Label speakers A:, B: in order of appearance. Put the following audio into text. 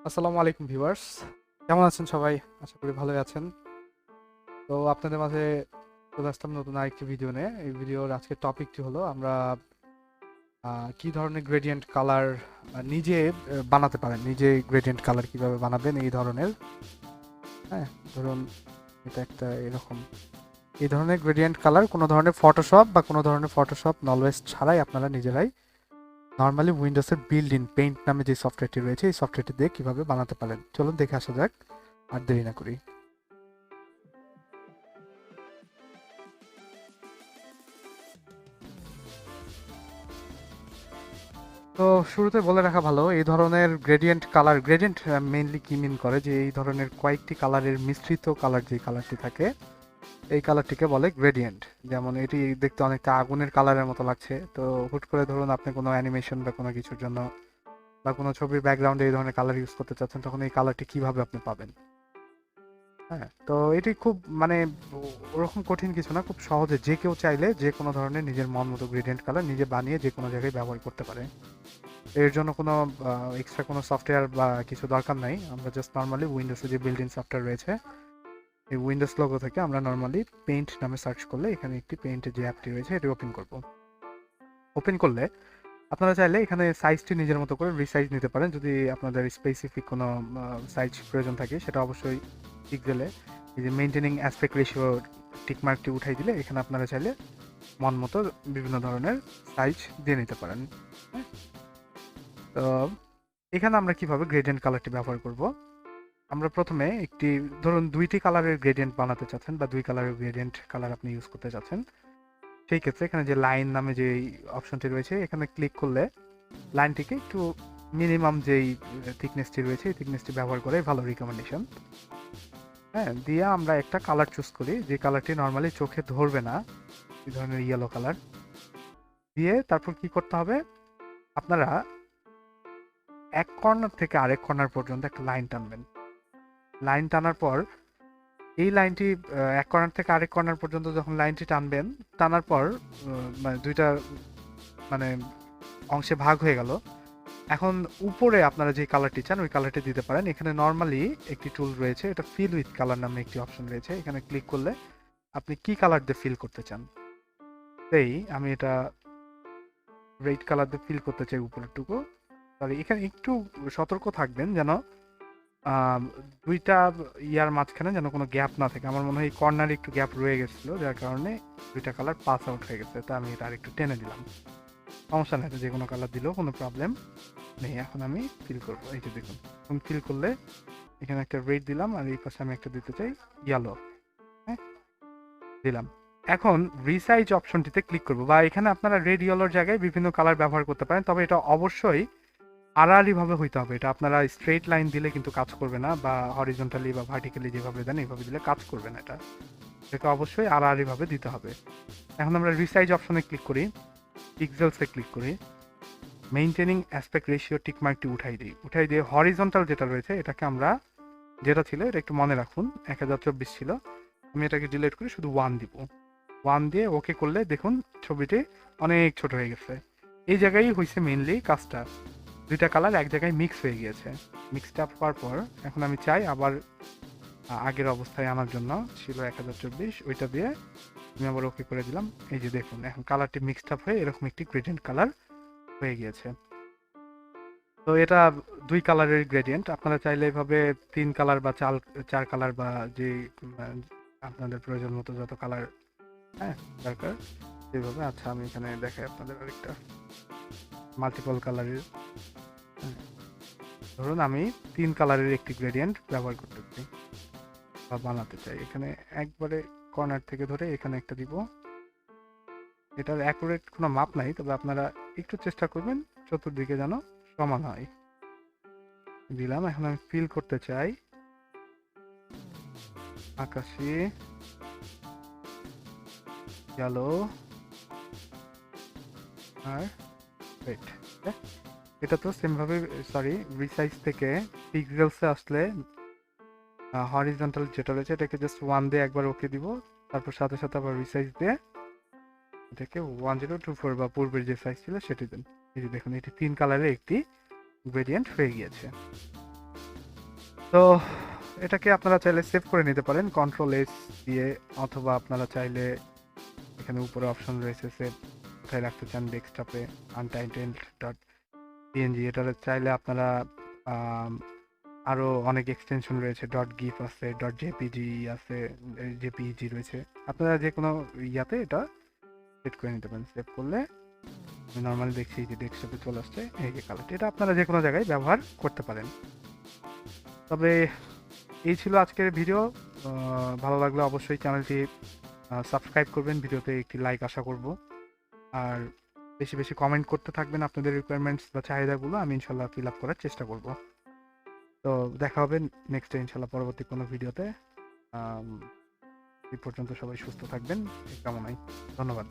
A: আসসালামু আলাইকুম ভিউয়ার্স, কেমন আছেন সবাই? আশা করি ভালোই আছেন। তো আপনাদের মাঝে চলে আসলাম নতুন আরেকটি ভিডিও নিয়ে। এই ভিডিওর আজকের টপিকটি হলো আমরা কি ধরনের গ্রেডিয়েন্ট কালার নিজে বানাতে পারেন, নিজে গ্রেডিয়েন্ট কালার কিভাবে বানাবেন এই ধরনের। হ্যাঁ, ধরুন এটা একটা এরকম এই ধরনের গ্রেডিয়েন্ট কালার কোনো ধরনের ফটোশপ বা কোনো ধরনের ফটোশপ নলওয়েজ ছাড়াই আপনারা নিজেরাই নর্মালি উইন্ডোজের বিল্ড ইন পেইন্ট নামে যে সফটওয়্যারটি রয়েছে এই সফটওয়্যারটি দিয়ে কিভাবে বানাতে পারেন। চলুন দেখে আসা যাক, আর দেরি না করি। তো শুরুতে বলে রাখা ভালো, এই ধরনের গ্রেডিয়েন্ট মেইনলি কি মিন করে, যে এই ধরনের কয়েকটি কালারের মিশ্রিত কালার, যে কালারটি থাকে এই কালারটিকে বলে গ্রেডিয়েন্ট। যেমন এটি দেখতে অনেকটা আগুনের কালারের মতো লাগছে, তো হুট করে ধরুন আপনি কোনো অ্যানিমেশন বা কোনো কিছুর জন্য বা কোনো ছবির ব্যাকগ্রাউন্ডে এই ধরনের কালার ইউজ করতে চাচ্ছেন, তখন এই কালারটি কিভাবে আপনি পাবেন? হ্যাঁ, তো এটি খুব মানে ওরকম কঠিন কিছু না, খুব সহজে যে কেউ চাইলে যে কোনো ধরনের নিজের মন মতো গ্রেডিয়েন্ট কালার নিজে বানিয়ে যে কোনো জায়গায় ব্যবহার করতে পারে। এর জন্য কোনো এক্সট্রা কোনো সফটওয়্যার বা কিছু দরকার নাই। আমরা জাস্ট নরমালি উইন্ডোজে যে বিল্ট ইন সফটওয়্যার রয়েছে, এই উইন্ডোজ লোগো থেকে আমরা নরমালি পেইন্ট নামে সার্চ করলে এখানে একটি পেইন্টের যে অ্যাপটি রয়েছে এটি ওপেন করব। ওপেন করলে আপনারা চাইলে এখানে সাইজটি নিজের মতো করে রিসাইজ নিতে পারেন। যদি আপনাদের স্পেসিফিক কোনো সাইজ প্রয়োজন থাকে সেটা অবশ্যই পিক্সেলে এই যে মেইনটেনিং অ্যাসপেক্ট রেশিও টিকমার্কটি উঠাই দিলে এখানে আপনারা চাইলে মন মতো বিভিন্ন ধরনের সাইজ দিয়ে নিতে পারেন। হ্যাঁ, তো এখানে আমরা কিভাবে গ্রেডিয়েন্ট কালারটি ব্যবহার করব? আমরা প্রথমে একটি ধরুন দুইটি কালারের গ্রেডিয়েন্ট বানাতে চাচ্ছেন বা দুই কালারের গ্রেডিয়েন্ট কালার আপনি ইউজ করতে চাচ্ছেন, সেই ক্ষেত্রে এখানে যে লাইন নামে যে অপশনটি রয়েছে এখানে ক্লিক করলে লাইনটিকে একটু মিনিমাম যেই থিকনেসটি রয়েছে এই থিকনেসটি ব্যবহার করে ভালো রিকমেন্ডেশন। হ্যাঁ, দিয়ে আমরা একটা কালার চুজ করি যে কালারটি নর্মালি চোখে ধরবে না, এই ধরনের ইয়েলো কালার দিয়ে তারপর কি করতে হবে, আপনারা এক কর্নার থেকে আরেক কর্নার পর্যন্ত একটা লাইন টানবেন। লাইন টানার পর এই লাইনটি এক কর্নার থেকে আরেক কর্নার পর্যন্ত যখন লাইনটি টানবেন, টানার পর মানে দুইটা মানে অংশে ভাগ হয়ে গেল। এখন উপরে আপনারা যে কালারটি চান ওই কালারটি দিতে পারেন। এখানে নর্মালি একটি টুল রয়েছে, এটা ফিল উইথ কালার নামে একটি অপশন রয়েছে, এখানে ক্লিক করলে আপনি কি কালার দিয়ে ফিল করতে চান। সেই আমি এটা রেড কালার দিয়ে ফিল করতে চাই উপরেরটুকু। সরি, এখানে একটু সতর্ক থাকবেন যেন আহ, দুইটা ইয়ার মাঝখানে যেন কোনো গ্যাপ না থাকে। আমার মনে হয় এই কর্নারে একটু গ্যাপ রয়ে গেছিলো, যার কারণে দুইটা কালার পাস আউট হয়ে গেছে, তো আমি এটা আর একটু টেনে দিলাম। সমস্যা নেই, যে কোনো কালার দিলেও কোনো প্রবলেম নেই। এখন আমি ফিল করবো, এই যে দেখুন এখন ফিল করলে এখানে একটা রেড দিলাম আর এই পাশে আমি একটা দিতে চাই ইয়েলো। হ্যাঁ, দিলাম। এখন রিসাইজ অপশনটিতে ক্লিক করবো, বা এখানে আপনারা রেড ইয়েলোর জায়গায় বিভিন্ন কালার ব্যবহার করতে পারেন, তবে এটা অবশ্যই আড়াআড়ি ভাবে হইতে হবে। এটা আপনারা স্ট্রেট লাইন দিলে কিন্তু কাজ করবে না, বা হরিজন্টালি বা ভার্টিক্যালি যেভাবে দেন এইভাবে দিলে কাজ করবে না। এটাকে অবশ্যই আড়াআড়ি ভাবে দিতে হবে। এখন আমরা রিসাইজ অপশনে ক্লিক করি, পিক্সেলসে ক্লিক করি, মেইনটেনিং অ্যাসপেক্ট রেশিও টিকমার্কটি উঠাই দিয়ে হরিজন্টাল যেটা রয়েছে এটাকে আমরা, যেটা ছিল এটা একটু মনে রাখুন 1024 ছিল, আমি এটাকে ডিলিট করে শুধু 1 দিব। 1 দিয়ে ওকে করলে দেখুন ছবিটি অনেক ছোট হয়ে গেছে। এই জায়গায় হয়েছে মেইনলি কাজটা, দুইটা কালার এক জায়গায় মিক্স হয়ে গিয়েছে। মিক্সড আপ হওয়ার পর এখন আমি চাই আবার আগের অবস্থায় আনার জন্য, ছিল 1024, ওইটা দিয়ে আমি আবার ওকে করে দিলাম। এই যে দেখুন এখন কালারটি মিক্সড আপ হয়ে এরকম একটি গ্রেডিয়েন্ট কালার হয়ে গিয়েছে। তো এটা দুই কালারের গ্রেডিয়েন্ট, আপনারা চাইলে এভাবে 3 কালার বা 4 কালার বা যে আপনাদের প্রয়োজন মতো যত কালার হ্যাঁ দরকার সেভাবে। আচ্ছা, আমি এখানে দেখাই আপনাদের আরেকটা মাল্টিপল কালারের। ধরুন আমি 3 কালারের একটি গ্রেডিয়েন্ট ব্যবহার করতে চাই বা বানাতে চাই, এখানে একবারে কর্নার থেকে ধরে এখানে একটা দিব। এটার অ্যাকুরেট কোনো মাপ নাই, তবে আপনারা একটু চেষ্টা করবেন চতুর্দিকে যেন সমান হয়। দিলাম। এখন আমি ফিল করতে চাই আকাশি, কালো আর রেড। এটা তো সেম ভাবে, সরি, রিসাইজ থেকে পিক্সেলসে আসলে হরিজন্টাল যেটা রয়েছে এটাকে জাস্ট 1 দিয়ে একবার ওকে দিব, তারপর সাথে সাথে আবার রিসাইজ দিয়ে এটাকে 1024 বা পূর্বের যে সাইজ ছিল সেটি দেন। এই যে দেখুন এটি 3 কালারের একটি গ্রেডিয়েন্ট হয়ে গিয়েছে। তো এটাকে আপনারা চাইলে সেভ করে নিতে পারেন কন্ট্রোল এস দিয়ে, অথবা আপনারা চাইলে এখানে উপরে অপশন রয়েছে সেভ, কোথায় রাখতে চান ডেস্কটপে, আনটাইটেলড ডট পিএনজি। এটা চাইলে আপনারা আরও অনেক এক্সটেনশন রয়েছে, ডট গিফ আছে, ডট জেপিজি আছে, জেপিইজি রয়েছে, আপনারা যে কোনো ইয়াতে এটা সেট করে নিতে পারেন। সেভ করলে আমি নর্মালি দেখছি যে ডেস্কটপে চলে আসছে এই যে কালারটি, এটা আপনারা যে কোনো জায়গায় ব্যবহার করতে পারেন। তবে এই ছিল আজকের ভিডিও। ভালো লাগলে অবশ্যই চ্যানেলটি সাবস্ক্রাইব করবেন, ভিডিওতে একটি লাইক আশা করব, আর বেশি বেশি কমেন্ট করতে থাকবেন আপনাদের রিকোয়ারমেন্টস বা চাহিদাগুলো, আমি ইনশাল্লাহ ফিল আপ করার চেষ্টা করব। তো দেখা হবে নেক্সট ডে ইনশাল্লাহ পরবর্তী কোনো ভিডিওতে। এই পর্যন্ত সবাই সুস্থ থাকবেন এই কামনায়, ধন্যবাদ।